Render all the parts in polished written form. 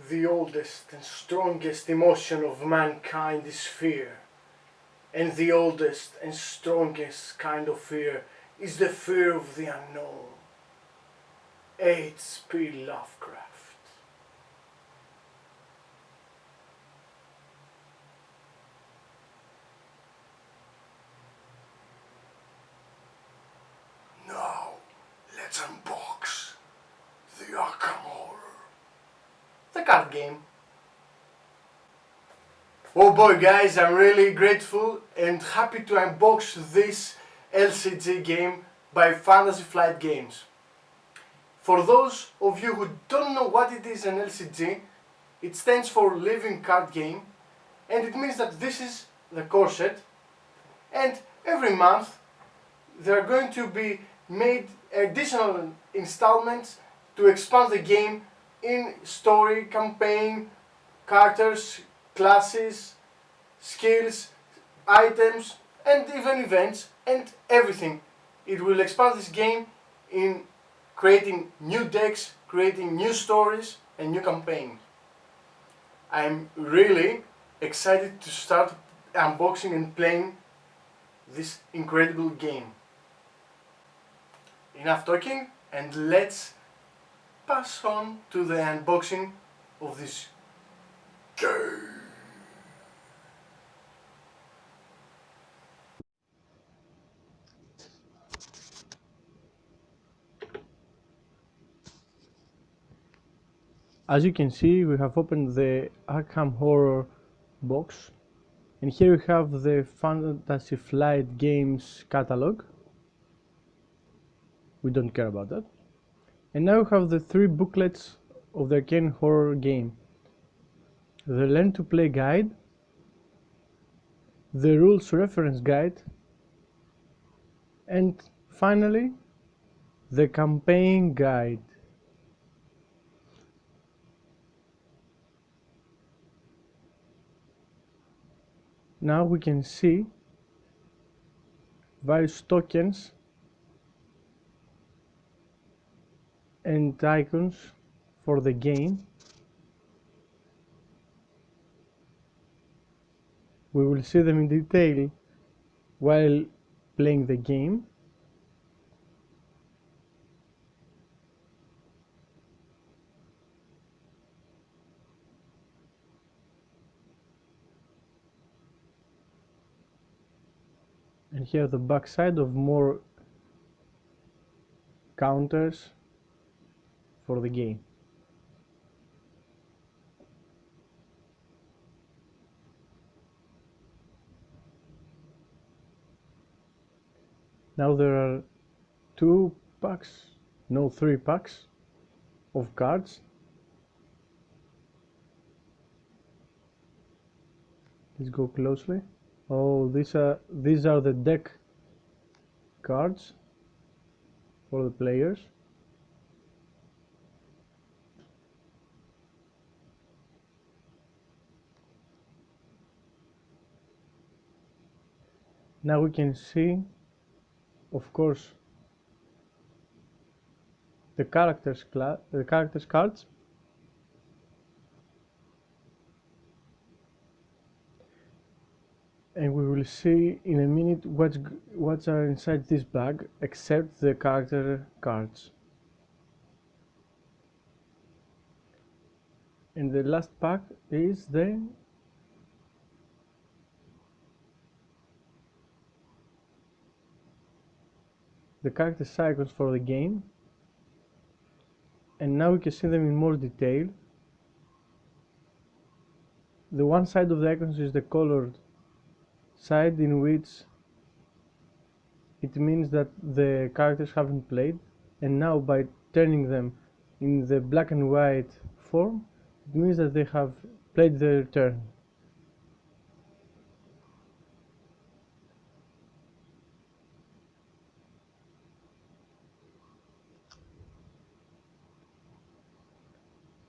The oldest and strongest emotion of mankind is fear. And the oldest and strongest kind of fear is the fear of the unknown. H.P. Lovecraft. Now, let's unbox the Arkham horror. The card game. Oh boy guys, I'm really grateful and happy to unbox this LCG game by Fantasy Flight Games. For those of you who don't know what it is an LCG, it stands for Living Card Game, and it means that this is the core set, and every month there are going to be made additional installments to expand the game in story, campaign, characters, classes, skills, items, and even events, and everything. It will expand this game in creating new decks, creating new stories and new campaigns. I'm really excited to start unboxing and playing this incredible game. Enough talking, and let's pass on to the unboxing of this game. As you can see, we have opened the Arkham Horror box, and here we have the Fantasy Flight Games catalog. We don't care about that. And now we have the 3 booklets of the Arcane Horror game. The Learn to Play guide, the Rules Reference guide, and finally the Campaign guide. Now we can see various tokens and icons for the game. We will see them in detail while playing the game. And here the back side of more counters for the game. Now there are 3 packs of cards. Let's go closely. Oh, these are the deck cards for the players. Now we can see, of course, the characters cards. And we will see in a minute what's are inside this bag, except the character cards. And the last pack is the character icons for the game. And now we can see them in more detail. The one side of the icons is the colored side, in which it means that the characters haven't played, and now by turning them in the black and white form, it means that they have played their turn.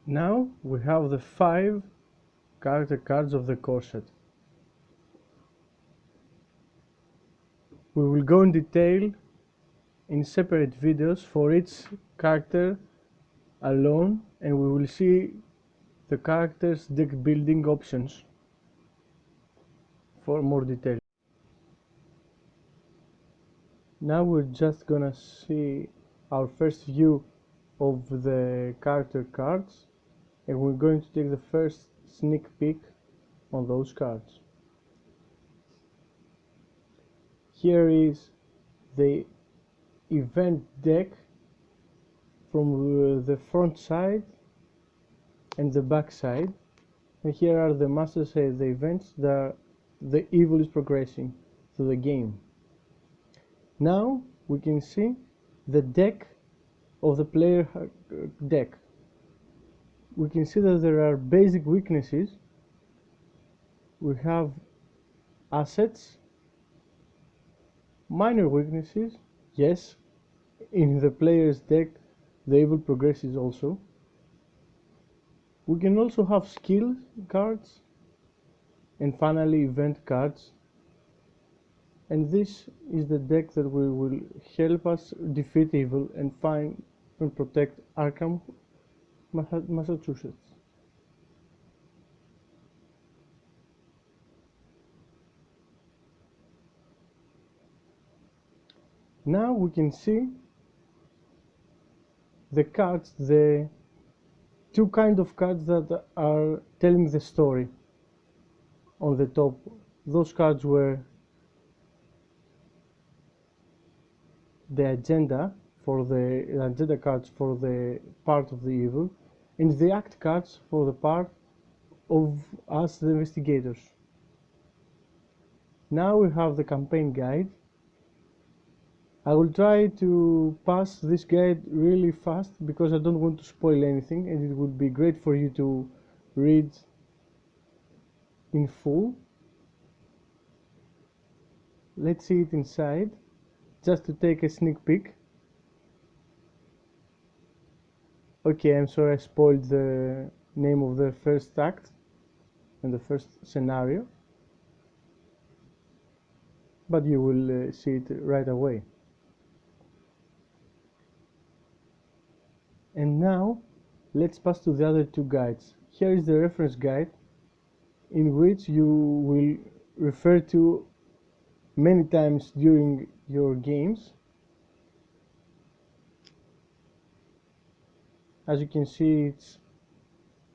Now we have the 5 character cards of the core set. We will go in detail in separate videos for each character alone, and we will see the character's deck building options for more detail. Now we're just gonna see our first view of the character cards, and we're going to take the first sneak peek on those cards. Here is the event deck from the front side and the back side, and here are the masters and the events that the evil is progressing through the game. Now we can see the deck of the player deck. We can see that there are basic weaknesses. We have assets, minor weaknesses, yes, in the player's deck the evil progresses also. We can also have skill cards and finally event cards, and this is the deck that will help us defeat evil and find and protect Arkham, Massachusetts. Now we can see the cards, the two kind of cards that are telling the story. On the top, those cards were the agenda cards for the part of the evil, and the act cards for the part of us, the investigators. Now we have the campaign guide. I will try to pass this guide really fast because I don't want to spoil anything, and it would be great for you to read in full. Let's see it inside, just to take a sneak peek. Okay, I'm sorry I spoiled the name of the first act and the first scenario, but you will see it right away. And now let's pass to the other two guides. Here is the reference guide, in which you will refer to many times during your games. As you can see, it's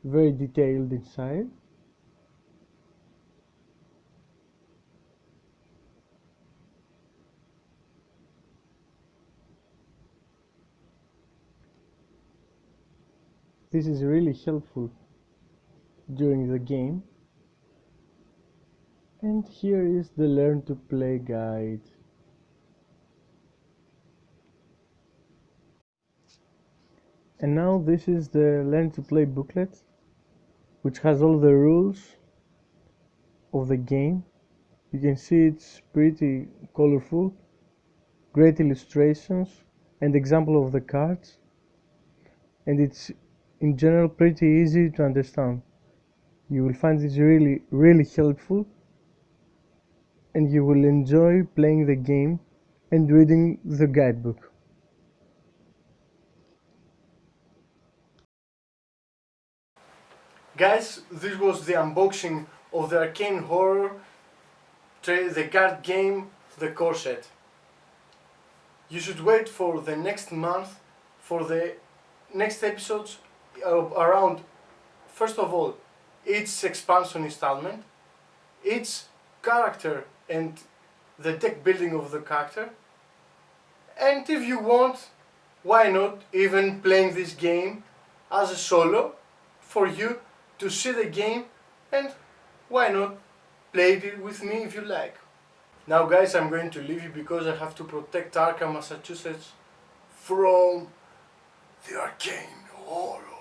very detailed inside. This is really helpful during the game. And here is the Learn to Play guide. And now this is the Learn to Play booklet, which has all the rules of the game. You can see it's pretty colorful, great illustrations and example of the cards, and it's in general pretty easy to understand. You will find this really helpful, and you will enjoy playing the game and reading the guidebook. Guys, this was the unboxing of the Arcane Horror, the card game, the Core Set. You should wait for the next month for the next episodes around, first of all, each expansion installment, each character and the deck building of the character, and if you want, why not even playing this game as a solo for you to see the game, and why not play it with me if you like. Now guys, I'm going to leave you because I have to protect Arkham, Massachusetts from the Arcane Horror.